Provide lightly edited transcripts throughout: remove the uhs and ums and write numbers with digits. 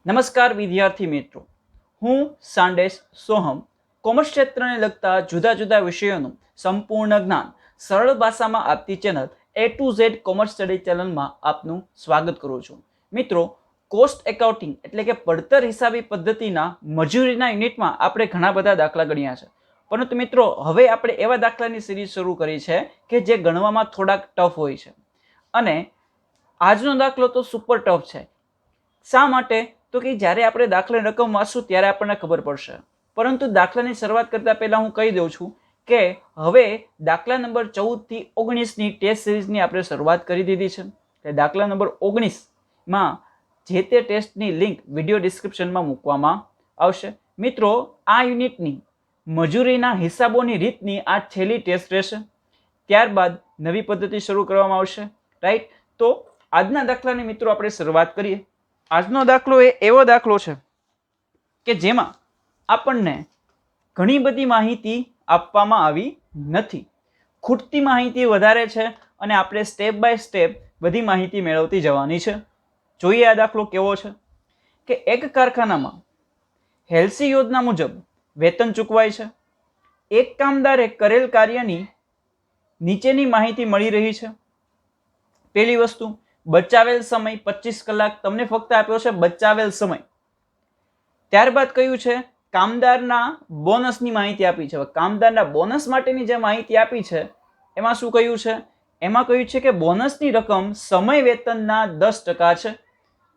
નમસ્કાર વિદ્યાર્થી મિત્રો, હું સાંડેશ સોહમ કોમર્સ ક્ષેત્રને લગતા જુદા જુદા વિષયોનું સંપૂર્ણ જ્ઞાન સરળ ભાષામાં આપતી channel A to Z commerce study ચેનલમાં આપનું સ્વાગત કરું છું. મિત્રો, કોસ્ટ એકાઉન્ટિંગ એટલે કે પડતર હિસાબી પદ્ધતિના મજૂરીના યુનિટમાં આપણે ઘણા બધા દાખલા ગણ્યા છે, પરંતુ મિત્રો હવે આપણે એવા દાખલાની સિરીઝ શરૂ કરી છે કે જે ગણવામાં થોડાક ટફ હોય છે. અને આજનો દાખલો તો સુપર ટફ છે. શા માટે? તો કે જ્યારે આપણે દાખલાની રકમ વાંચશું ત્યારે આપણને ખબર પડશે. પરંતુ દાખલાની શરૂઆત કરતા પહેલા હું કહી દઉં છું કે હવે દાખલા નંબર 14 થી 19ની ટેસ્ટ સિરીઝની આપણે શરૂઆત કરી દીધી છે. એટલે દાખલા નંબર 19માં જે તે ટેસ્ટની લિંક વિડીયો ડિસ્ક્રિપ્શનમાં મૂકવામાં આવશે. મિત્રો, આ યુનિટની મજૂરીના હિસાબોની રીતની આ છેલ્લી ટેસ્ટ રહેશે. ત્યારબાદ નવી પદ્ધતિ શરૂ કરવામાં આવશે. રાઈટ? તો આજના દાખલાની મિત્રો આપણે શરૂઆત કરીએ. આજનો દાખલો એ એવો દાખલો છે કે જેમાં આપણને ઘણી બધી માહિતી આપવામાં આવી નથી. ખૂટતી માહિતી વધારે છે અને આપણે સ્ટેપ બાય સ્ટેપ બધી માહિતી મેળવતી જવાની છે. જોઈએ આ દાખલો કેવો છે. કે એક કારખાનામાં હેલ્સી યોજના મુજબ વેતન ચૂકવાય છે. એક કામદારે કરેલ કાર્યની નીચેની માહિતી મળી રહી છે. પહેલી વસ્તુ, બચાવેલ સમય 25 કલાક. તમને ફક્ત આપ્યો છે બચાવેલ સમય. ત્યારબાદ કયું છે? કામદારના બોનસની માહિતી આપી છે. કામદારના બોનસ માટેની જે માહિતી આપી છે એમાં શું કહ્યું છે? એમાં કહ્યું છે કે બોનસની રકમ સમય વેતનના 10% છે.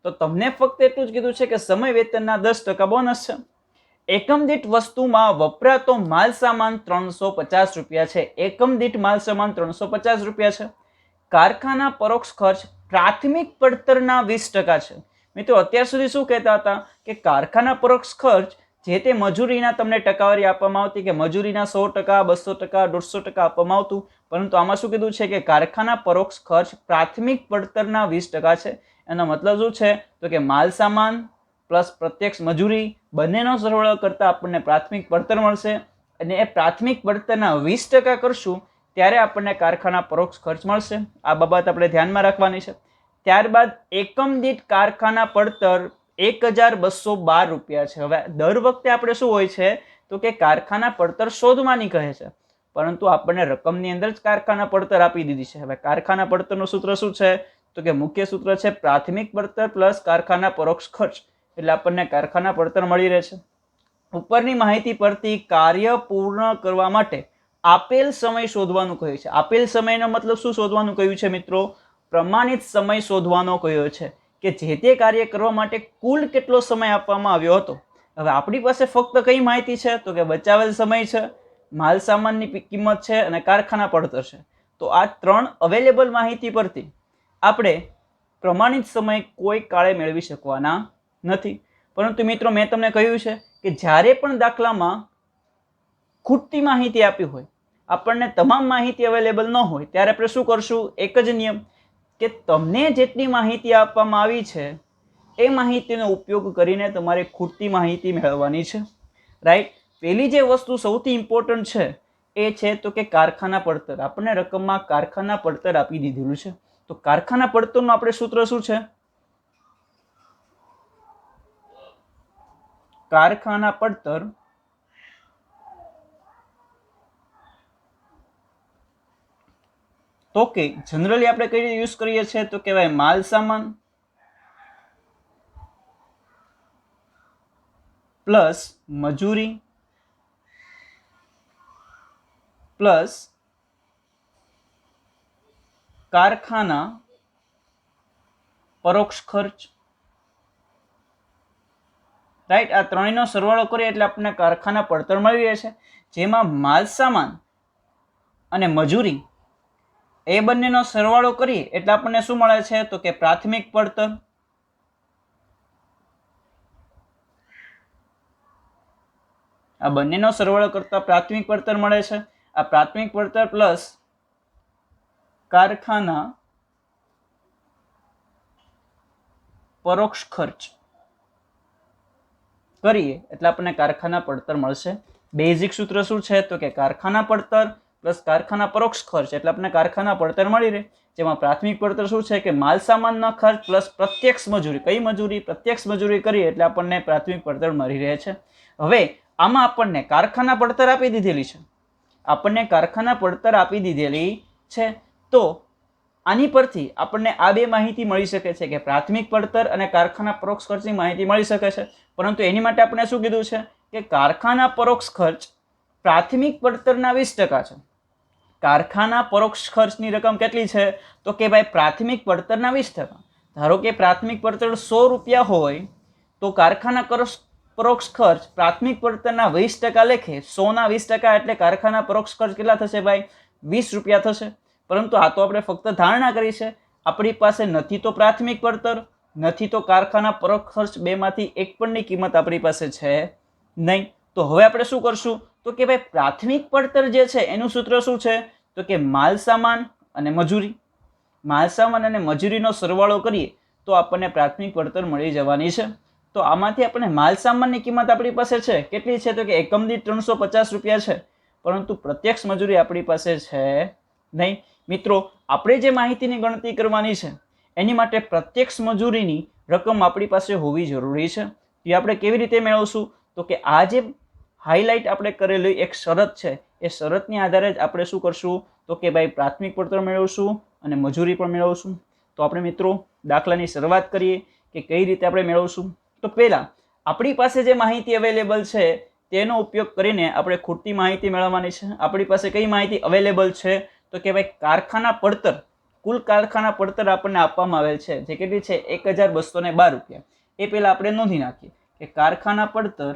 તો તમને ફક્ત એટલું જ કીધું છે કે સમય વેતનના 10% બોનસ છે. એકમ દીઠ વસ્તુમાં વપરાતો માલ સામાન 350 રૂપિયા છે. એકમ દીઠ માલ સામાન 350 રૂપિયા છે. કારખાના પરોક્ષ ખર્ચ પ્રાથમિક પડતરના 20% છે. મિત્રો, અત્યાર સુધી શું કહેતા હતા કે કારખાના પરોક્ષ ખર્ચ જે તે મજૂરીના તમને ટકાવારી આપવામાં આવતી કે મજૂરીના 100%, 200%, 150% આપવામાં આવતું. પરંતુ આમાં શું કીધું છે કે કારખાના પરોક્ષ ખર્ચ પ્રાથમિક પડતરના 20% છે. એનો મતલબ શું છે? તો કે માલ સામાન પ્લસ પ્રત્યક્ષ મજૂરી બંનેનો સરવાળો કરતા આપણને પ્રાથમિક પડતર મળશે. અને એ પ્રાથમિક પડતરના 20% કરશું ત્યારે આપણને કારખાના પરોક્ષ ખર્ચ મળશે. આ બાબત આપણે ધ્યાનમાં રાખવાની છે. ત્યારબાદ એકમ દીઠ કારખાના પડતર 1212 રૂપિયા છે. હવે દર વખતે આપણે શું હોય છે તો કે કારખાના પડતર શોધવાની કહે છે, પરંતુ આપણને રકમની અંદર જ કારખાના પડતર આપી દીધી છે. હવે કારખાના પડતરનું સૂત્ર શું છે? તો કે મુખ્ય સૂત્ર છે પ્રાથમિક પડતર પ્લસ કારખાના પરોક્ષ ખર્ચ. એટલે આપણને કારખાના પડતર મળી રહે છે. ઉપરની માહિતી પરથી કાર્ય પૂર્ણ કરવા માટે આપેલ સમય શોધવાનું કહ્યું છે. આપેલ સમયનો મતલબ શું શોધવાનું કહ્યું છે મિત્રો? પ્રમાણિત સમય શોધવાનો કહ્યો છે કે જે તે કાર્ય કરવા માટે કુલ કેટલો સમય આપવામાં આવ્યો હતો. હવે આપણી પાસે ફક્ત કઈ માહિતી છે? તો કે બચાવેલ સમય છે, માલ સામાનની કિંમત છે અને કારખાના પડતર છે. તો આ 3 અવેલેબલ માહિતી પરથી આપણે પ્રમાણિત સમય કોઈ કાળે મેળવી શકવાના નથી. પરંતુ મિત્રો, મેં તમને કહ્યું છે કે જ્યારે પણ દાખલામાં ખૂટતી માહિતી આપી હોય, આપણને તમામ માહિતી અવેલેબલ ન હોય, ત્યારે આપણે શું કરશું? એક જ નિયમ કે તમને જેટલી માહિતી આપવામાં આવી છે એ માહિતીનો ઉપયોગ કરીને તમારે ખૂટતી માહિતી મેળવવાની છે. રાઈટ? પહેલી જે વસ્તુ સૌથી ઇમ્પોર્ટન્ટ છે એ છે તો કે કારખાના પડતર. આપણને રકમમાં કારખાના પડતર આપી દીધેલું છે. તો કારખાના પડતરનું આપણે સૂત્ર શું છે? કારખાના પડતર તો કે જનરલી આપણે કઈ રીતે યુઝ કરીએ છીએ તો કહેવાય માલ સામાન પ્લસ મજૂરી પ્લસ કારખાના પરોક્ષ ખર્ચ. રાઈટ? આ ત્રણેયનો સરવાળો કરીએ એટલે આપણને કારખાના પડતર મળી રહે છે, જેમાં માલ સામાન અને મજૂરી એ બંનેનો સરવાળો કરીએ એટલે આપણને શું મળે છે તો કે પ્રાથમિક પડતર. આ બંનેનો સરવાળો કરતા પ્રાથમિક પડતર મળે છે. આ પ્રાથમિક પડતર પ્લસ કારખાના પરોક્ષ ખર્ચ કરીએ એટલે આપણને કારખાના પડતર મળશે. બેઝિક સૂત્ર શું છે તો કે કારખાના પડતર પ્લસ કારખાના પરોક્ષ ખર્ચ એટલે આપણને કારખાના પડતર મળી રહે, જેમાં પ્રાથમિક પડતર શું છે કે માલ સામાનના ખર્ચ પ્લસ પ્રત્યક્ષ મજૂરી. કઈ મજૂરી? પ્રત્યક્ષ મજૂરી કરીએ એટલે આપણને પ્રાથમિક પડતર મળી રહે છે. હવે આમાં આપણને કારખાના પડતર આપી દીધેલી છે, તો આની પરથી આપણને આ બે માહિતી મળી શકે છે કે પ્રાથમિક પડતર અને કારખાના પરોક્ષ ખર્ચની માહિતી મળી શકે છે. પરંતુ એની માટે આપણે શું કીધું છે કે કારખાના પરોક્ષ ખર્ચ પ્રાથમિક પડતરના 20% છે. કારખાના પરોક્ષ ખર્ચની રકમ કેટલી છે? તો કે ભાઈ પ્રાથમિક પડતરના 20%. ધારો કે પ્રાથમિક પડતર 100 રૂપિયા હોય તો કારખાના પરોક્ષ ખર્ચ પ્રાથમિક પડતરના 20% લેખે 100ના 20% એટલે કારખાના પરોક્ષ ખર્ચ કેટલા થશે ભાઈ? 20 રૂપિયા થશે. પરંતુ આ તો આપણે ફક્ત ધારણા કરી છે, આપણી પાસે નથી તો પ્રાથમિક પડતર, નથી તો કારખાના પરોક્ષ ખર્ચ, બેમાંથી એક પણની કિંમત આપણી પાસે છે નહીં. તો હવે આપણે શું કરશું તો કે ભાઈ પ્રાથમિક પડતર જે છે એનું સૂત્ર શું છે તો કે માલ સામાન અને મજૂરી. માલ સામાન અને મજૂરીનો સરવાળો કરીએ તો આપણને પ્રાથમિક પડતર મળી જવાની છે. તો આમાંથી આપણે માલ સામાનની કિંમત આપણી પાસે છે કેટલી છે તો કે એકમ દીઠ 350 રૂપિયા છે, પરંતુ પ્રત્યક્ષ મજૂરી આપણી પાસે છે નહીં. મિત્રો, આપણે જે માહિતીની ગણતરી કરવાની છે એની માટે પ્રત્યક્ષ મજૂરીની રકમ આપણી પાસે હોવી જરૂરી છે. એ આપણે કેવી રીતે મેળવશું તો કે આ જે હાઇલાઇટ આપણે કરેલી એક શરત છે એ શરતની આધારે જ આપણે શું કરશું તો કે ભાઈ પ્રાથમિક પડતર મેળવશું અને મજૂરી પણ મેળવશું. તો આપણે મિત્રો દાખલાની શરૂઆત કરીએ કે કઈ રીતે આપણે મેળવશું. તો પહેલાં આપણી પાસે જે માહિતી અવેલેબલ છે તેનો ઉપયોગ કરીને આપણે ખૂટતી માહિતી મેળવવાની છે. આપણી પાસે કઈ માહિતી અવેલેબલ છે તો કે ભાઈ કારખાના પડતર, કુલ કારખાના પડતર આપણને આપવામાં આવેલ છે જે કેટલી છે 1212 રૂપિયા. એ પહેલાં આપણે નોંધી નાખીએ કે કારખાના પડતર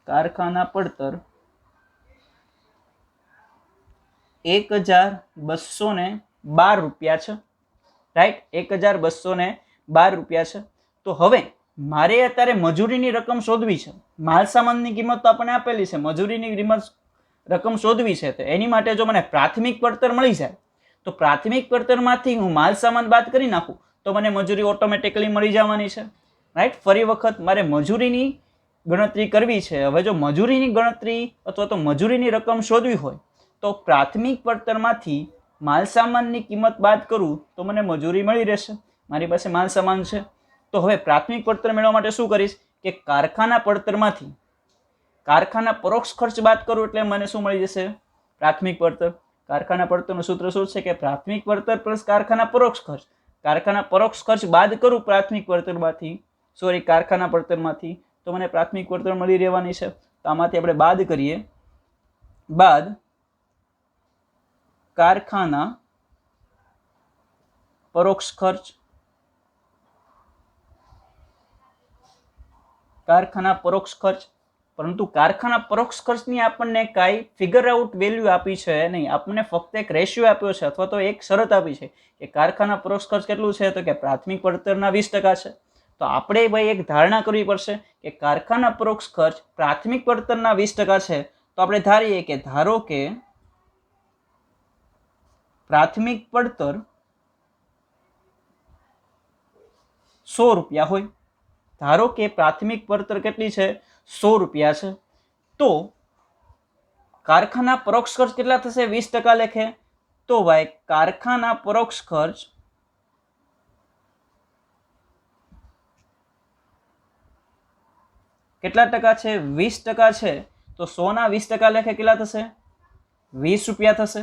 1212 રૂપિયા છે. રાઈટ, 1212 રૂપિયા છે. તો હવે મારે અત્યારે મજૂરીની રકમ શોધવી છે. માલ સામાનની કિંમત તો આપણને આપેલી છે, મજૂરીની રકમ શોધવી છે. તો એની માટે જો મને પ્રાથમિક પડતર મળી જાય તો પ્રાથમિક પડતરમાંથી હું માલ સામાન બાદ કરી નાખું તો મને મજૂરી ઓટોમેટિકલી મળી જવાની છે. રાઈટ, ફરી વખત મારે મજૂરીની ગણતરી કરવી છે. હવે જો મજૂરીની ગણતરી અથવા તો મજૂરીની રકમ શોધવી હોય તો પ્રાથમિક પડતરમાંથી માલ સામાનની કિંમત બાદ કરું તો મને મજૂરી મળી રહેશે. મારી પાસે માલ સામાન છે. તો હવે પ્રાથમિક પડતર મેળવવા માટે શું કરીશ કે કારખાના પડતરમાંથી કારખાના પરોક્ષ ખર્ચ બાદ કરું એટલે મને શું મળી જશે? પ્રાથમિક પડતર. કારખાના પડતરનું સૂત્ર શું છે કે પ્રાથમિક પડતર પ્લસ કારખાના પરોક્ષ ખર્ચ. કારખાના પરોક્ષ ખર્ચ બાદ કરું કારખાના પડતરમાંથી તો મને પ્રાથમિક પડતર મળી રહેવાની છે. તો આમાંથી આપણે બાદ કરીએ, બાદ કારખાના પરોક્ષ ખર્ચ, કારખાના પરોક્ષ ખર્ચ. પરંતુ કારખાના પરોક્ષ ખર્ચની આપણને કાંઈ ફિગર આઉટ વેલ્યુ આપી છે નહીં, આપણને ફક્ત એક રેશિયો આપ્યો છે અથવા તો એક શરત આપી છે કે કારખાના પરોક્ષ ખર્ચ કેટલું છે તો કે પ્રાથમિક પડતરના 20% છે. તો આપણે ભાઈ એક ધારણા કરવી પડશે કે કારખાના પરોક્ષ ખર્ચ પ્રાથમિક પડતરના 20% છે. તો આપણે ધારીએ કે ધારો કે પ્રાથમિક પડતર 100 રૂપિયા હોય, ધારો કે પ્રાથમિક પડતર કેટલી છે 100 રૂપિયા છે, તો કારખાના પરોક્ષ ખર્ચ કેટલા થશે 20% લેખે. તો ભાઈ કારખાના પરોક્ષ ખર્ચ કેટલા ટકા છે? 20% છે. તો 100ના 20% લેખે કેટલા થશે? 20 રૂપિયા થશે,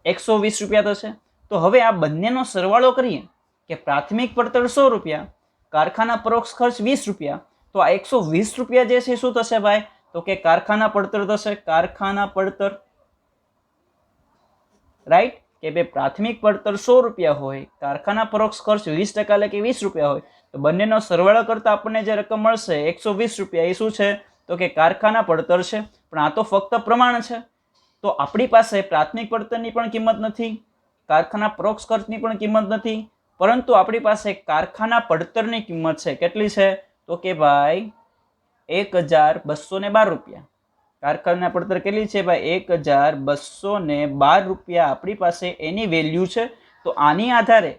120 રૂપિયા થશે. તો હવે આ બંનેનો સરવાળો કરીએ કે પ્રાથમિક પડતર 100 રૂપિયા, કારખાના પરોક્ષ ખર્ચ 20 રૂપિયા, તો આ 120 રૂપિયા જે છે શું થશે ભાઈ તો કે કારખાના પડતર થશે. કારખાના પડતર, રાઈટ, કે ભાઈ પ્રાથમિક પડતર 100 રૂપિયા હોય, કારખાના પરોક્ષ ખર્ચ 20% એટલે કે 20 રૂપિયા હોય, તો બંનેનો સરવાળો કરતા આપણને જે રકમ મળશે 120 રૂપિયા એ શું છે તો કે કારખાના પડતર છે. પણ આ તો ફક્ત પ્રમાણ છે. તો આપણી પાસે પ્રાથમિક પડતરની પણ કિંમત નથી, કારખાના પરોક્ષ ખર્ચની પણ કિંમત નથી, પરંતુ આપણી પાસે કારખાના પડતરની કિંમત છે. કેટલી છે તો કે ભાઈ 1212 રૂપિયા. કારખાના પડતર કેટલી છે ભાઈ 1212 રૂપિયા આપણી પાસે એની વેલ્યુ છે. તો આની આધારે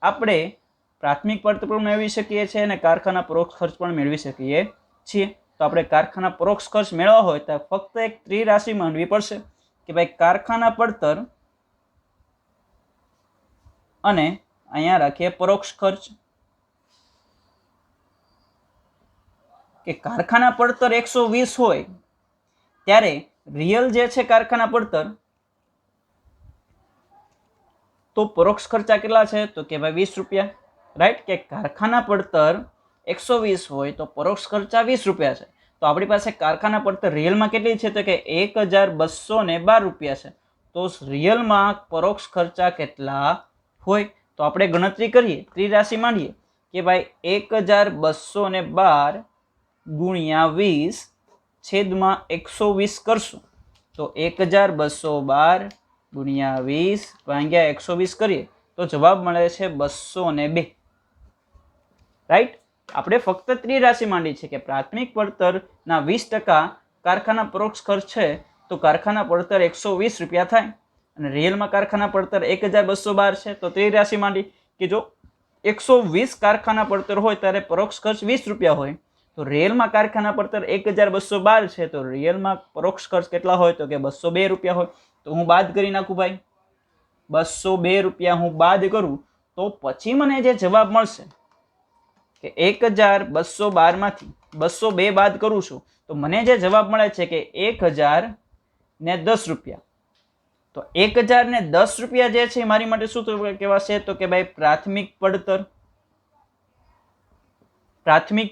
આપણે પ્રાથમિક પડતર પણ મેળવી શકીએ છીએ અને કારખાના પરોક્ષ ખર્ચ પણ મેળવી શકીએ છીએ. તો આપણે કારખાના પરોક્ષ ખર્ચ મેળવવા હોય તો ફક્ત એક ત્રિરાશિ માંડવી પડશે કે ભાઈ કારખાના પડતર અને અહીંયા રાખીએ પરોક્ષ ખર્ચ, કે કારખાના પડતર 120 હોય ત્યારે રિયલ જે છે કારખાના પડતર, તો પરોક્ષ ખર્ચા કેટલા છે તો કે ભાઈ 20 રૂપિયા, રાઈટ, કે કારખાના પડતર 120 હોય તો પરોક્ષ ખર્ચા 20 રૂપિયા છે. તો આપણી પાસે કારખાના પડતર રિયલમાં કેટલી છે તો કે 1212 રૂપિયા છે. તો રિયલમાં પરોક્ષ ખર્ચા કેટલા હોય તો આપણે ગણતરી કરીએ, ત્રિરાશિ માંડીએ કે ભાઈ 1212 ગુણ્યા 20 છેદમાં 120 કરશું તો 1212 ગુણ્યા 20 ભાગ્યા 120 કરીએ તો જવાબ મળે છે 202. રાઈટ, આપણે ફક્ત ત્રિરાશિ માંડી છે કે પ્રાથમિક પડતરના 20% કારખાના પરોક્ષ ખર્ચ છે તો કારખાના પડતર 120 રૂપિયા થાય અને રિયલમાં કારખાના પડતર 1212 છે. તો ત્રિરાશિ માંડી કે જો 120 કારખાના પડતર હોય ત્યારે પરોક્ષ ખર્ચ 20 રૂપિયા હોય તો રિયલમાં કારખાના પડતર 1212 છે તો રિયલમાં પરોક્ષ ખર્ચ કેટલા હોય તો કે 202 રૂપિયા હોય. તો હું બાદ કરી નાખું ભાઈ, 202 રૂપિયા હું બાદ કરું તો પછી મને જે જવાબ મળશે કે 1212 માંથી 202 બાદ કરું છું તો મને જે જવાબ મળે છે કે 1010 રૂપિયા. તો 1010 રૂપિયા જે છે મારી માટે શું કહેવાશે તો કે ભાઈ પ્રાથમિક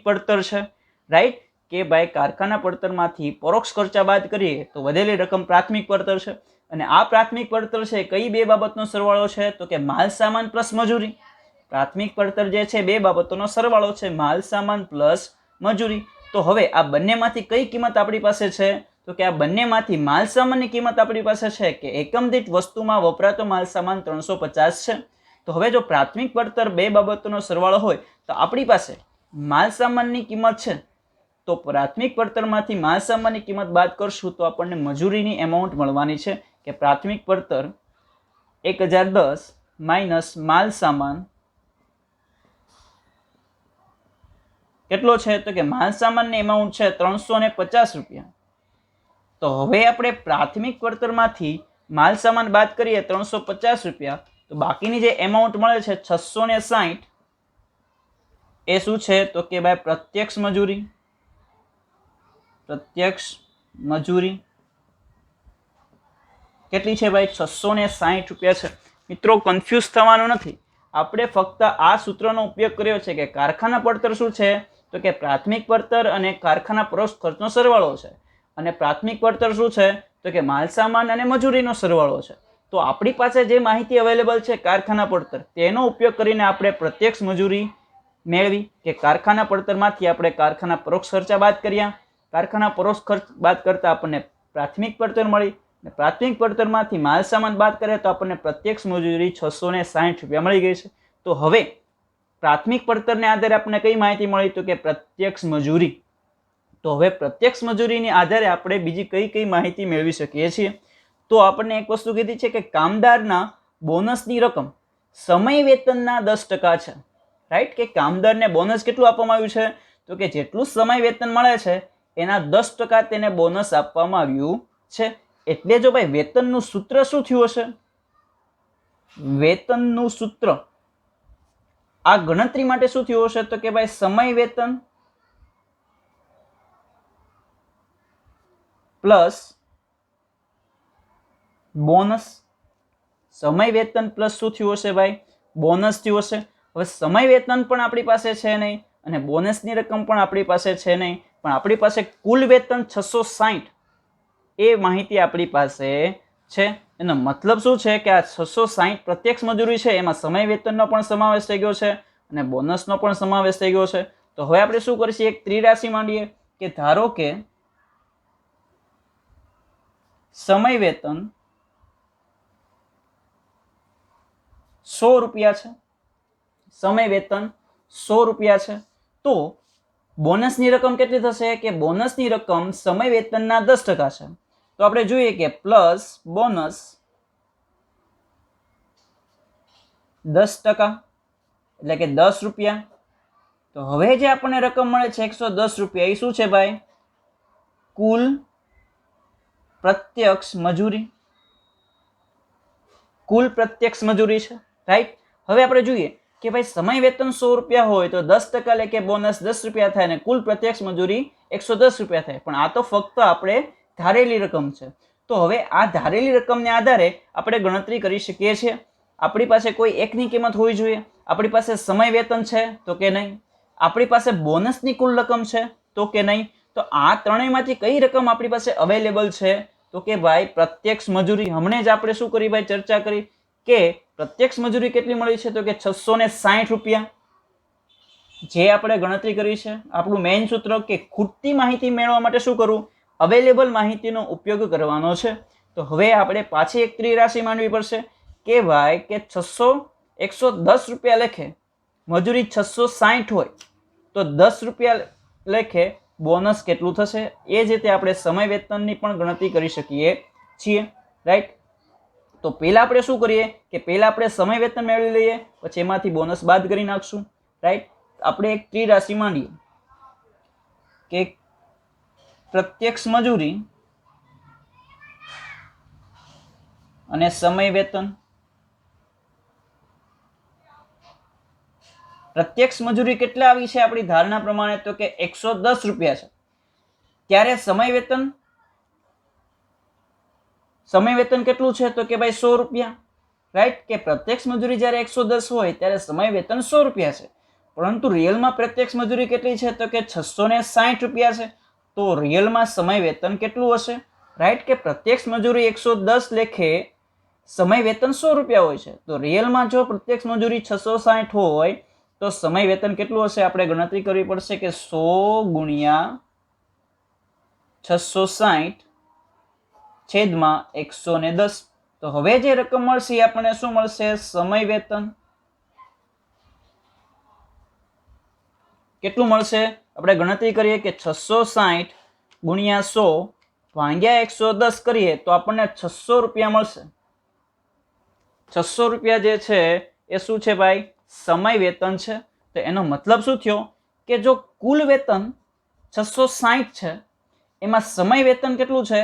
પડતર છે, રાઈટ, કે ભાઈ કારખાના પડતરમાંથી પરોક્ષ ખર્ચા બાદ કરીએ તો વધેલી રકમ પ્રાથમિક પડતર છે. અને આ પ્રાથમિક પડતર છે કઈ બે બાબતનો સરવાળો છે તો કે માલ સામાન પ્લસ મજૂરી. પ્રાથમિક પડતર જે છે બે બાબતોનો સરવાળો છે, માલ સામાન પ્લસ મજૂરી. તો હવે આ બંનેમાંથી કઈ કિંમત આપણી પાસે છે તો કે આ બંનેમાંથી માલ સામાનની કિંમત આપણી પાસે છે કે એકમ દીઠ વસ્તુમાં વપરાતો માલ સામાન 350 છે. તો હવે જો પ્રાથમિક પડતર બે બાબતોનો સરવાળો હોય તો આપણી પાસે માલ સામાનની કિંમત છે તો પ્રાથમિક પડતરમાંથી માલ સામાનની કિંમત બાદ કરશું તો આપણને મજૂરીની એમાઉન્ટ મળવાની છે કે પ્રાથમિક પડતર 1010 માઇનસ માલ સામાન કેટલો છે તો કે માલ સામાનની એમાઉન્ટ છે 350 રૂપિયા. તો હવે આપણે પ્રાથમિક પડતરમાંથી માલ સામાન બાદ કરીએ 350 રૂપિયા તો બાકીની જે એમાઉન્ટ મળે છે 660 એ શું છે તો કે ભાઈ પ્રત્યક્ષ મજૂરી કેટલી છે ભાઈ 660 રૂપિયા છે. મિત્રો કન્ફ્યુઝ થવાનું નથી, આપણે ફક્ત આ સૂત્રનો ઉપયોગ કર્યો છે કે કારખાના પડતર શું છે તો કે પ્રાથમિક પડતર અને કારખાના પરોક્ષ ખર્ચનો સરવાળો છે અને પ્રાથમિક પડતર શું છે તો કે માલ સામાન અને મજૂરીનો સરવાળો છે. તો આપણી પાસે જે માહિતી અવેલેબલ છે કારખાના પડતર તેનો ઉપયોગ કરીને આપણે પ્રત્યક્ષ મજૂરી મેળવી કે કારખાના પડતરમાંથી આપણે કારખાના પરોક્ષ ખર્ચા બાદ કર્યા, કારખાના પરોક્ષ ખર્ચ બાદ કરતા આપણને પ્રાથમિક પડતર મળી, પ્રાથમિક પડતરમાંથી માલ સામાન બાદ કરીએ તો આપણને પ્રત્યક્ષ મજૂરી 660 રૂપિયા મળી ગઈ છે. તો હવે પ્રાથમિક પડતરને આધારે આપણને કઈ માહિતી મળી તો કે પ્રત્યક્ષ મજૂરી. તો હવે પ્રત્યક્ષ મજૂરીની આધારે આપણે બીજી કઈ માહિતી મેળવી શકીએ છીએ તો આપણને એક વસ્તુ કીધી છે કે કામદારના બોનસની રકમ સમય વેતનના 10% છે, રાઈટ, કે કામદારને બોનસ કેટલું આપવામાં આવ્યું છે તો કે જેટલું સમય વેતન મળે છે એના 10% તેને બોનસ આપવામાં આવ્યું છે. એટલે જો ભાઈ વેતનનું સૂત્ર શું થયું હશે, વેતનનું સૂત્ર આ ગણતરી માટે શું થયું હશે તો કે ભાઈ સમય વેતન પ્લસ બોનસ. સમય વેતન પ્લસ શું થયું હશે ભાઈ બોનસ થયું હશે. હવે સમય વેતન પણ આપણી પાસે છે નહીં અને બોનસની રકમ પણ આપણી પાસે છે નહીં, પણ આપણી પાસે કુલ વેતન 660 એ માહિતી આપણી પાસે છે. એનો મતલબ શું છે કે આ 660 પ્રત્યક્ષ મજૂરી છે એમાં સમય વેતનનો પણ સમાવેશ થઈ ગયો છે અને બોનસનો પણ સમાવેશ થઈ ગયો છે. તો હવે આપણે શું કરીશું, એક ત્રિરાશિ માંડીએ કે ધારો કે સમય વેતન 100 રૂપિયા છે, સમય વેતન 100 રૂપિયા છે તો બોનસની રકમ કેટલી થશે કે બોનસની રકમ સમય વેતનના 10% છે. તો આપણે જોઈએ કે પ્લસ બોનસ 10% એટલે કે 10 રૂપિયા. તો હવે જે આપણને રકમ મળે છે 110 રૂપિયા એ શું છે ભાઈ કુલ પ્રત્યક્ષ મજૂરી, કુલ પ્રત્યક્ષ મજૂરી છે, રાઈટ. હવે આપણે જોઈએ કે ભાઈ સમય વેતન 100 રૂપિયા હોય તો 10% લેખે બોનસ 10 રૂપિયા થાય અને કુલ પ્રત્યક્ષ મજૂરી 110 રૂપિયા થાય. પણ આ તો ફક્ત આપણે ધારેલી રકમ છે. તો હવે આ ધારેલી રકમને આધારે આપણે ગણતરી કરી શકીએ છીએ. આપણી પાસે કોઈ એકની કિંમત હોવી જોઈએ. આપણી પાસે સમય વેતન છે તો કે નહીં, આપણી પાસે બોનસની કુલ રકમ છે તો કે નહીં. તો આ ત્રણેયમાંથી કઈ રકમ આપણી પાસે અવેલેબલ છે તો કે ભાઈ પ્રત્યક્ષ મજૂરી. હમણાં જ આપણે શું કરી ભાઈ, ચર્ચા કરી કે પ્રત્યક્ષ મજૂરી કેટલી મળી છે તો કે 660 રૂપિયા, જે આપણે ગણતરી કરી છે. આપણું મેઇન સૂત્ર કે ખૂટતી માહિતી મેળવવા માટે શું કરવું, અવેલેબલ માહિતીનો ઉપયોગ કરવાનો છે. તો હવે આપણે પાછી એક ત્રિરાશિ માંડવી પડશે કે ભાઈ કે 110 રૂપિયા લેખે મજૂરી 660 હોય તો 10 રૂપિયા લેખે બોનસ કેટલું થશે. એ જ રીતે આપણે સમય વેતનની પણ ગણતરી કરી શકીએ છીએ, રાઈટ. તો પહેલા આપણે શું કરીએ કે પહેલા આપણે સમય વેતન મેળવી લઈએ, પછી એમાંથી બોનસ બાદ કરી નાખશું, રાઈટ. આપણે એક ત્રિરાશિ માંડીએ કે પ્રત્યક્ષ મજૂરી અને સમય વેતન. પ્રત્યક્ષ મજૂરી કેટલા આવી છે આપણી ધારણા પ્રમાણે તો કે 110 રૂપિયા છે. ત્યારે સમય વેતન કેટલું છે તો કે ભાઈ 100 રૂપિયા, રાઈટ. કે પ્રત્યક્ષ મજૂરી જ્યારે 110 હોય ત્યારે સમય વેતન 100 રૂપિયા છે, પરંતુ રિયલમાં પ્રત્યક્ષ મજૂરી કેટલી છે તો કે 660 રૂપિયા છે. તો રિયલમાં સમય વેતન કેટલું હશે, રાઈટ. કે પ્રત્યક્ષ મજૂરી 110 લેખે સમય વેતન 100 રૂપિયા હોય છે. તો રિયલમાં જો પ્રત્યક્ષ મજૂરી 660 હોય તો સમય વેતન કેટલું હશે, આપણે ગણતરી કરવી પડશે કે 100 ગુણ્યા 660 છેદમાં 110. તો હવે જે રકમ મળશે એ આપણને શું મળશે, સમય વેતન કેટલું મળશે. આપણે ગણતરી કરીએ કે 660 ગુણ્યા 100 ભાગ્યા 110 કરીએ તો આપણને 600 રૂપિયા મળશે. 600 રૂપિયા જે છે એ શું છે ભાઈ, સમય વેતન છે. તો એનો મતલબ શું થયો કે જો કુલ વેતન 660 છે એમાં સમય વેતન કેટલું છે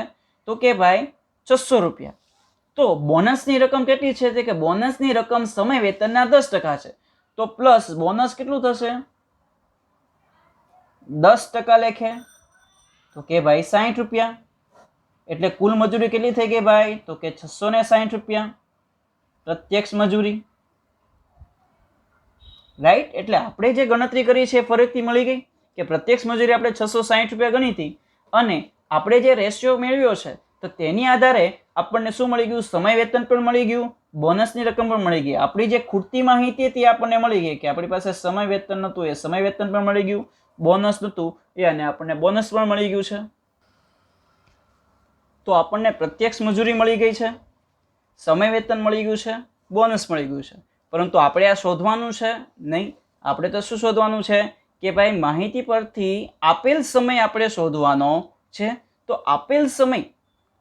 તો કે ભાઈ 600 રૂપિયા. તો બોનસની રકમ કેટલી છે કે બોનસની રકમ સમય વેતનના 10% છે. તો પ્લસ બોનસ કેટલું થશે 10% લેખે તો કે ભાઈ 60 રૂપિયા. એટલે કુલ મજૂરી કેટલી થઈ ગઈ ભાઈ તો કે 660 રૂપિયા પ્રત્યક્ષ મજૂરી, રાઈટ. એટલે આપણે જે ગણતરી કરી છે ફરીથી મળી ગઈ કે પ્રત્યક્ષ મજૂરી આપણે 660 રૂપિયા ગણી હતી અને આપણે જે રેશિયો મેળવ્યો છે તો તેની આધારે આપણને શું મળી ગયું, સમય વેતન પણ મળી ગયું, બોનસની રકમ પણ મળી ગઈ. આપણી જે ખૂટતી માહિતી હતી આપણને મળી ગઈ કે આપણી પાસે સમય વેતન નહોતું એ સમય વેતન પણ મળી ગયું, બોનસ નહોતું એ અને આપણને બોનસ પણ મળી ગયું છે. તો આપણને પ્રત્યક્ષ મજૂરી મળી ગઈ છે, સમય વેતન મળી ગયું છે, બોનસ મળી ગયું છે. પરંતુ આપણે આ શોધવાનું છે નહીં. આપણે તો શું શોધવાનું છે કે ભાઈ માહિતી પરથી આપેલ સમય આપણે શોધવાનો છે. તો આપેલ સમય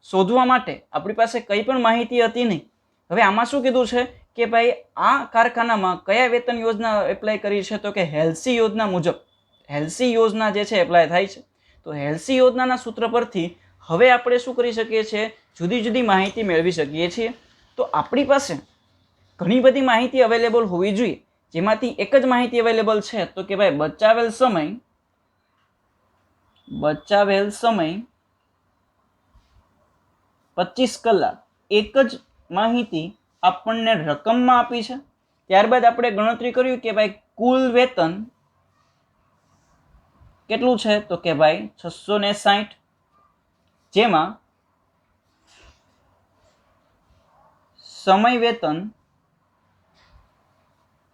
શોધવા માટે આપણી પાસે કંઈ પણ માહિતી હતી નહીં. હવે આમાં શું કીધું છે કે ભાઈ આ કારખાનામાં કયા વેતન યોજના એપ્લાય કરી છે તો કે હેલ્સી યોજના મુજબ હેલ્સી યોજના જે છે એપ્લાય થાય છે. તો હેલ્સી યોજનાના સૂત્ર પરથી હવે આપણે શું કરી શકીએ છીએ, જુદી જુદી માહિતી મેળવી શકીએ છીએ. તો આપણી પાસે ઘણી બધી માહિતી અવેલેબલ હોવી જોઈએ, જેમાંથી એક જ માહિતી અવેલેબલ છે તો કે ભાઈ બચાવેલ સમય 25 કલાક. એક જ માહિતી આપણને રકમમાં આપી છે. ત્યારબાદ આપણે ગણતરી કર્યું કે ભાઈ કુલ વેતન કેટલું છે તો કે ભાઈ 660, જેમાં સમય વેતન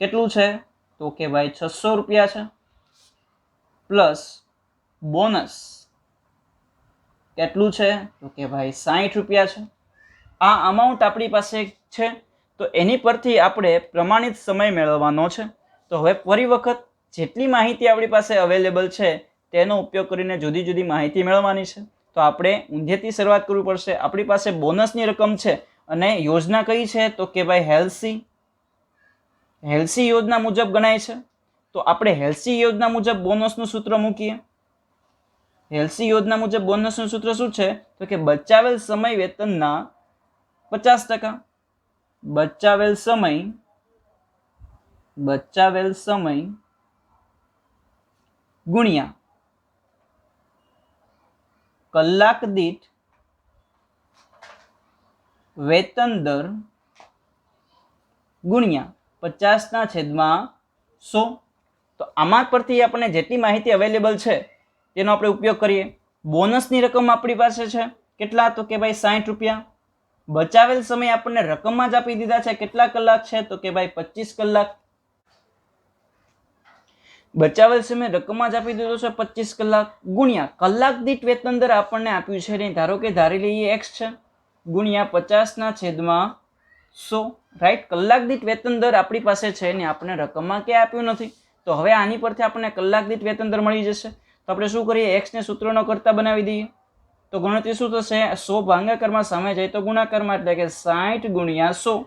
કેટલું છે તો કે ભાઈ 600 રૂપિયા છે, પ્લસ બોનસ કેટલું છે તો કે ભાઈ 60 રૂપિયા છે. આ અમાઉન્ટ આપણી પાસે છે. તો એની પરથી આપણે પ્રમાણિત સમય મેળવવાનો છે. તો હવે ફરી વખત જેટલી માહિતી આપણી પાસે અવેલેબલ છે તેનો ઉપયોગ કરીને જુદી જુદી માહિતી મેળવવાની છે. તો આપણે ઊંધેથી શરૂઆત કરવી પડશે. આપણી પાસે બોનસની રકમ છે અને યોજના કઈ છે તો કે ભાઈ હેલ્સી યોજના મુજબ ગણાય છે. તો આપણે હેલ્સી યોજના મુજબ બોનસનું સૂત્ર મૂકીએ હેલ્સી યોજના મુજબ બોનસનું સૂત્ર શું છે? તો કે બચાવેલ સમય વેતનના 50%. બચાવેલ સમય ગુણ્યા કલાક દીઠ વેતન દર ગુણ્યા 50/100. તો આમાં પરથી આપણને જેટલી માહિતી અવેલેબલ છે તેનો આપણે ઉપયોગ કરીએ. બોનસની રકમ આપણી પાસે છે કેટલા? તો કે ભાઈ 60 રૂપિયા. બચાવેલ સમય આપણને રકમમાં જ આપી દીધા છે, કેટલા કલાક છે? તો કે ભાઈ 25 કલાક. બચાવેલ સમય રકમમાં જ આપી દીધો છે 25 કલાક ગુણ્યા કલાક દીઠ વેતન દર આપણને આપ્યું છે નહીં, ધારો કે ધારી લઈએ x છે, ગુણ્યા 50/100. રાઈટ, કલાક દીઠ વેતન દર આપણી પાસે છે ને આપણે રકમમાં ક્યાં આપ્યું નથી. તો હવે આની પરથી આપણને કલાક દીઠ વેતન દર મળી જશે. તો આપણે શું કરીએ? x ને સૂત્રનો કરતા બનાવી દઈએ. તો ગણતરી શું થશે? 100 ભાગાકારમાં સામે જાય તો ગુણાકારમાં, એટલે કે 60 ગુણ્યા 100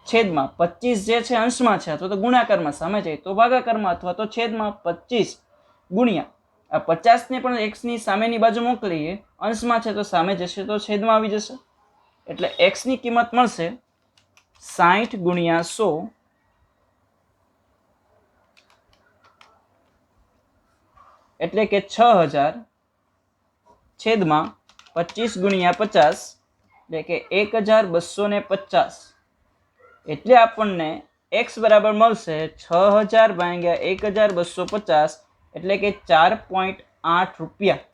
છેદમાં 25 જે છે અંશમાં છે અથવા તો ગુણાકારમાં, સામે જાય તો ભાગાકારમાં અથવા તો છેદમાં 25 ગુણ્યા આ 50 ને પણ x ની સામેની બાજુ મોકલીએ, અંશમાં છે તો સામે જશે તો છેદમાં આવી જશે. એટલે x ની કિંમત મળશે 60 ગુણ્યા 100 એટલે કે 6000 છેદમાં 25 ગુણ્યા 50 એટલે કે 1250. એટલે આપણને x બરાબર મળશે 6000 ભાગ્યા 1250 એટલે કે 4.8 રૂપિયા.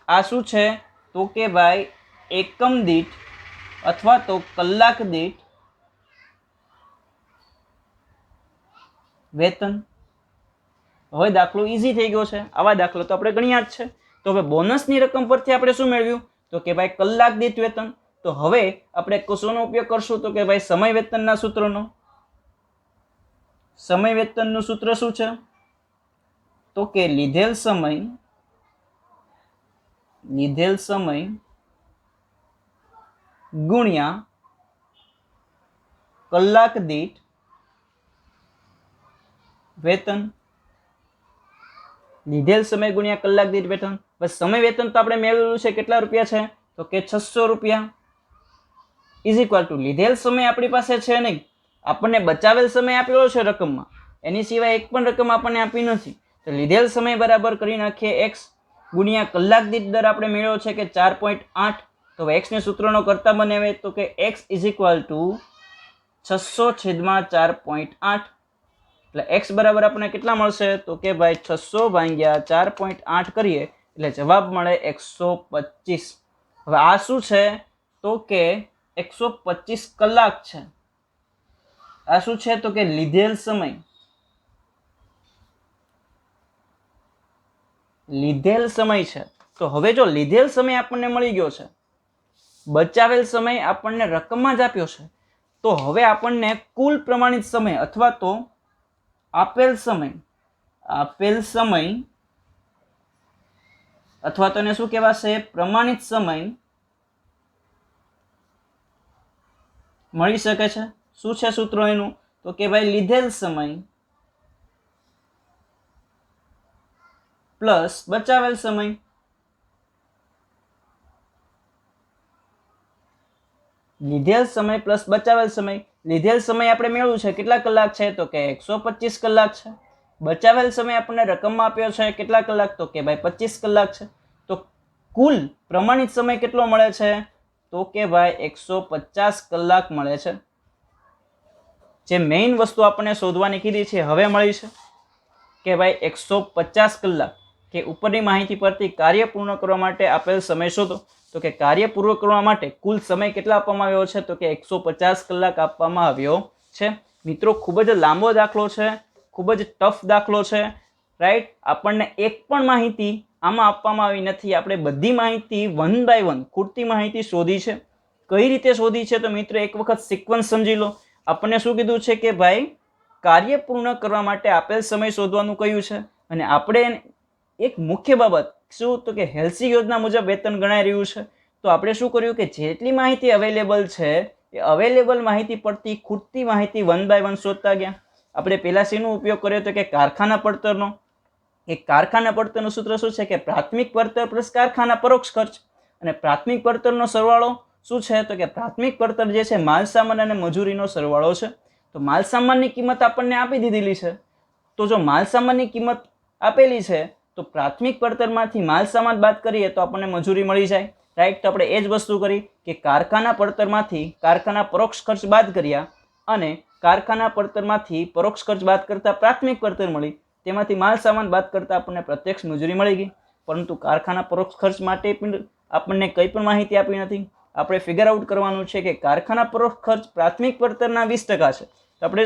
આ શું છે? તો કે ભાઈ એકમ દીઠ અથવા તો કલાક દીઠ વેતન. હવે દાખલો ઈઝી થઈ ગયો છે. આવા દાખલો તો આપણે ગણ્યા જ છે. તો હવે બોનસની રકમ પરથી આપણે શું મેળવ્યું? તો કે ભાઈ કલાક દીઠ વેતન. તો હવે આપણે કશોનો ઉપયોગ કરશું? તો કે ભાઈ સમય વેતનના સૂત્રનો. સમય વેતનનું સૂત્ર શું છે? તો કે લીધેલ સમય ગુણ્યા કલાક દીઠ વેતન. લીધેલ સમય ગુણ્યા કલાક દીઠ વેતન. બસ સમય વેતન તો આપણે મેળવેલું છે, કેટલા રૂપિયા છે? તો કે 600 રૂપિયા ઇઝ ઇક્વલ ટુ લીધેલ સમય આપણી પાસે છે નહીં, આપણને બચાવેલ સમય આપેલો છે રકમમાં, એની સિવાય એક પણ રકમ આપણને આપી નથી. તો લીધેલ સમય બરાબર કરી નાખીએ x ગુણ્યા કલાક દીઠ દર આપણે મેળવ્યો છે કે 4.8. તો x ને સૂત્રનો કરતા બનાવે તો કે x ઇઝ ઇક્વલ ટુ 600 છેદમાં 4.8. એટલે x બરાબર આપણને કેટલા મળશે? તો કે ભાઈ 600 ભાગ્યા 4.8 કરીએ એટલે જવાબ મળે 125. હવે આ શું છે? તો કે 125 કલાક છે. આ શું છે? તો કે લીધેલ સમય છે. તો હવે જો લીધેલ સમય આપણને મળી ગયો છે, બચાવેલ સમય આપણને રકમમાં જ આપ્યો છે, તો હવે આપણને કુલ પ્રમાણિત સમય અથવા તો આપેલ સમય અથવા તો એને શું કહેવાશે? પ્રમાણિત સમય મળી શકે છે. શું છે સૂત્ર એનું? તો કે ભાઈ લીધેલ સમય પ્લસ બચાવેલ સમય. લીધેલ સમય પ્લસ બચાવેલ સમય. લીધેલ સમય આપણે મેળવ્યું છે કેટલા કલાક છે? તો કે 125 કલાક છે. બચાવેલ સમય આપણને રકમમાં આપ્યો છે કેટલા કલાક? તો કે ભાઈ 25 કલાક છે. તો કુલ પ્રમાણિત સમય કેટલો મળે છે? તો કે ભાઈ 150 કલાક મળે છે. જે મેઇન વસ્તુ આપણને શોધવાની કીધી છે હવે મળી છે કે ભાઈ 150 કલાક કે ઉપરની માહિતી પરથી કાર્ય પૂર્ણ કરવા માટે આપેલ સમય શોધો. તો કે કાર્ય પૂર્ણ કરવા માટે કુલ સમય કેટલા આપવામાં આવ્યો છે? તો કે 150 કલાક આપવામાં આવ્યો છે. મિત્રો ખૂબ જ લાંબો દાખલો છે, ખૂબ જ ટફ દાખલો છે. રાઈટ, આપણને એક પણ માહિતી આમાં આપવામાં આવી નથી. આપણે બધી માહિતી 1 બાય 1 ખૂટતી માહિતી શોધી છે. કઈ રીતે શોધી છે? તો મિત્રો એક વખત સિક્વન્સ સમજી લો. આપણને શું કીધું છે કે ભાઈ કાર્ય પૂર્ણ કરવા માટે આપેલ સમય શોધવાનું કહ્યું છે અને આપણે એક મુખ્ય બાબત શું? તો કે હેલ્સી યોજના મુજબ વેતન ગણાઈ રહ્યું છે. તો આપણે શું કર્યું કે જેટલી માહિતી અવેલેબલ છે એ અવેલેબલ માહિતી પરથી ખૂટતી માહિતી 1 બાય 1 શોધતા ગયા. આપણે પહેલા શેનો ઉપયોગ કર્યો? તો કે કારખાના પડતરનો. કે કારખાના પડતરનું સૂત્ર શું છે કે પ્રાથમિક પડતર પ્લસ કારખાના પરોક્ષ ખર્ચ, અને પ્રાથમિક પડતરનો સરવાળો શું છે તો કે પ્રાથમિક પડતર જે છે માલ સામાન અને મજૂરીનો સરવાળો છે. તો માલ સામાનની કિંમત આપણને આપી દીધેલી છે, તો જો માલ સામાનની કિંમત આપેલી છે તો પ્રાથમિક પડતરમાંથી માલ સામાન બાદ કરીએ તો આપણને મજૂરી મળી જાય, રાઈટ. તો આપણે એ જ વસ્તુ કરી કે કારખાના પડતરમાંથી કારખાના પરોક્ષ ખર્ચ બાદ કર્યા અને કારખાના પડતરમાંથી પરોક્ષ ખર્ચ બાદ કરતા પ્રાથમિક પડતર મળી, તેમાંથી માલ સામાન બાદ કરતા આપણને પ્રત્યક્ષ મજૂરી મળી ગઈ. પરંતુ કારખાના પરોક્ષ ખર્ચ માટે પણ આપણને કંઈ પણ માહિતી આપી નથી. આપણે ફિગર આઉટ કરવાનું છે કે કારખાના પરોક્ષ ખર્ચ પ્રાથમિક પડતરના 20% છે. તો આપણે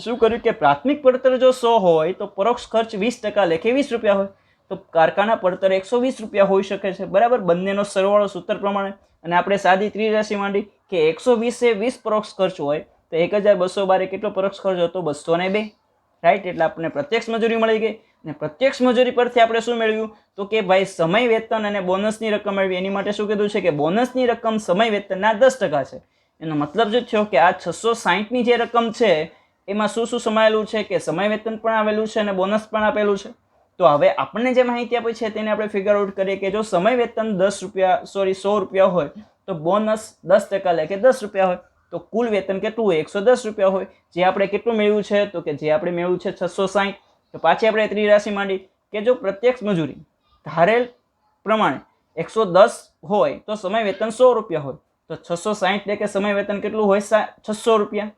શું કર્યું કે પ્રાથમિક પડતર જો 100 હોય તો પરોક્ષ ખર્ચ 20% લેખે 20 રૂપિયા હોય, તો કારખાના પડતર 120 રૂપિયા હોઈ શકે છે, બરાબર. બંનેનો સરવાળો સૂત્ર પ્રમાણે, અને આપણે સાદી ત્રિરાશી માંડી કે 120 એ 20 પરોક્ષ ખર્ચ હોય તો 1212 કેટલો પરોક્ષ ખર્ચ હતો? 202, રાઈટ. એટલે આપણને પ્રત્યક્ષ મજૂરી મળી ગઈ. અને પ્રત્યક્ષ મજૂરી પરથી આપણે શું મેળવ્યું તો કે ભાઈ સમય વેતન અને બોનસની રકમ મેળવી. એની માટે શું કીધું છે કે બોનસની રકમ સમય વેતનના 10% છે. એનો મતલબ જે થયો કે આ 660ની જે રકમ છે એમાં શું શું સમાયેલું છે કે સમય વેતન પણ આવેલું છે અને બોનસ પણ આપેલું છે. તો હવે આપણને જે માહિતી આપી છે તેને આપણે ફિગર આઉટ કરીએ કે જો સમય વેતન 100 રૂપિયા હોય તો બોનસ 10% લેખે 10 રૂપિયા હોય, તો કુલ વેતન કેટલું હોય? 110 રૂપિયા હોય. જે આપણે કેટલું મેળવ્યું છે તો કે જે આપણે મેળવ્યું છે 660. તો પાછી આપણે ત્રિરાશી માંડી કે જો પ્રત્યક્ષ મજૂરી ધારેલ પ્રમાણે 110 હોય તો સમય વેતન 100 રૂપિયા હોય, તો 660 એટલે કે સમય વેતન કેટલું હોય? 600 રૂપિયા.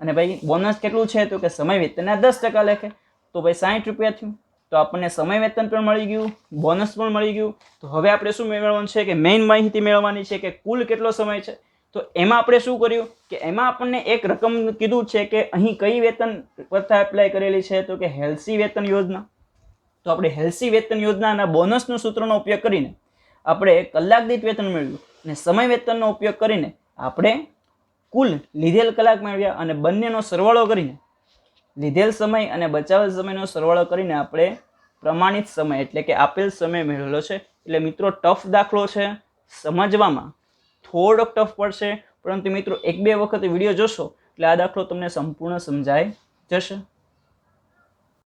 અને ભાઈ બોનસ કેટલું છે તો કે સમય વેતનના 10% લેખે, તો ભાઈ 60 રૂપિયા થયું. તો આપણને સમય વેતન પણ મળી ગયું, બોનસ પણ મળી ગયું. તો હવે આપણે શું મેળવવાનું છે કે મેઇન માહિતી મેળવવાની છે કે કુલ કેટલો સમય છે. તો એમાં આપણે શું કર્યું કે એમાં આપણને એક રકમ કીધું છે કે અહીં કઈ વેતન પ્રથા એપ્લાય કરેલી છે તો કે હેલ્સી વેતન યોજના. તો આપણે હેલ્સી વેતન યોજનાના બોનસનું સૂત્રનો ઉપયોગ કરીને આપણે કલાક દીઠ વેતન મેળવ્યું, અને સમય વેતનનો ઉપયોગ કરીને આપણે કુલ લીધેલ કલાક મેળવ્યા, અને બંનેનો સરવાળો કરીને લીધેલ સમય અને બચાવેલ સમયનો સરવાળો કરીને આપણે પ્રમાણિત સમય એટલે કે આપેલ સમય મેળવેલો છે. એટલે મિત્રો ટફ દાખલો છે, સમજવામાં થોડોક ટફ પડશે, પરંતુ મિત્રો 1-2 વખત વિડીયો જોશો એટલે આ દાખલો તમને સંપૂર્ણ સમજાઈ જશે.